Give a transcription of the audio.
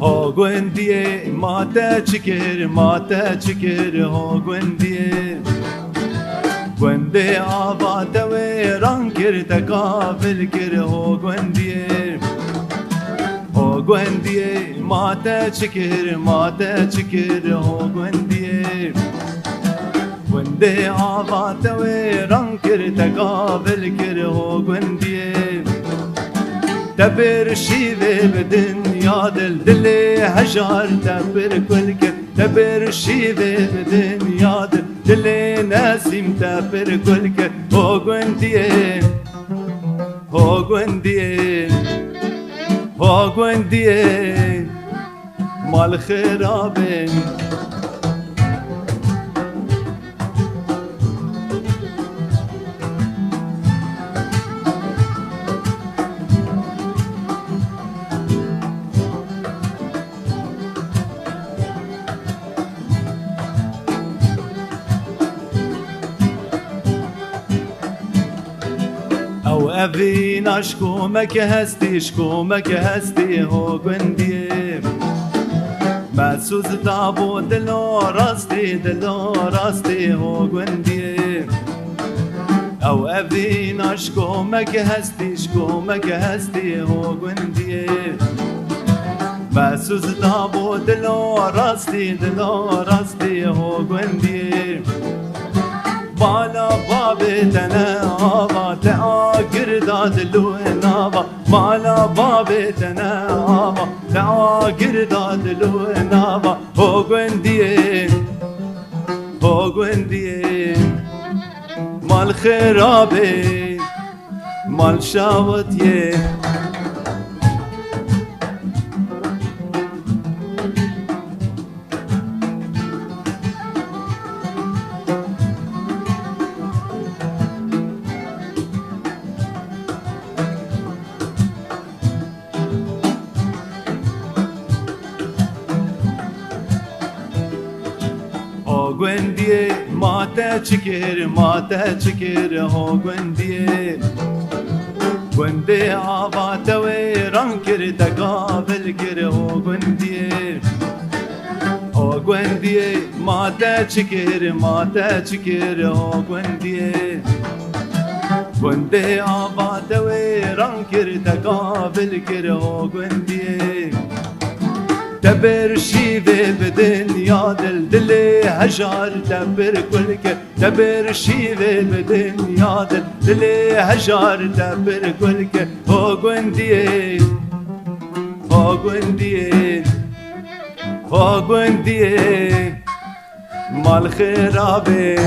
ها گوندیه ماته چکر ها گوندیه گونده آباته و ران کرده کافل کر ها گوندیه ها گوندیه ماته چکر ها گوندیه گونده آباته و ران کرده کافل کر ها گوندیه تبر شیوه بدنیا دل هجار تبر کل کر تبر شیوه بدنیا دل نسیم تبر کل کر ها گوندیه ها گوندیه ها گوندیه مال خرابه او ابينا شكومك هستي هو گوندیه مسوز تابو دلو راستی هو گوندیه او ابينا شكومك هستي هو گوندیه مسوز تابو دلو راستی هو گوندیه بالا بابتنا آبا تعاقر دادلو نابا بالا بابتنا آبا تعاقر دادلو نابا هو گوندیه مال خرابه مال شاوتیه گوندیه ماته چکر ها گوندیه گونده آباته و ران کرده قابل کر ها گوندیه ها گوندیه ماته چکر ها گوندیه گونده آباته و ران کرده قابل کر ها گوندیه تبر شیوه بدنیا دل هجار تبر کل که تبر شیوه بدنیا دل هجار تبر کل که ها گوندیه مال خرابه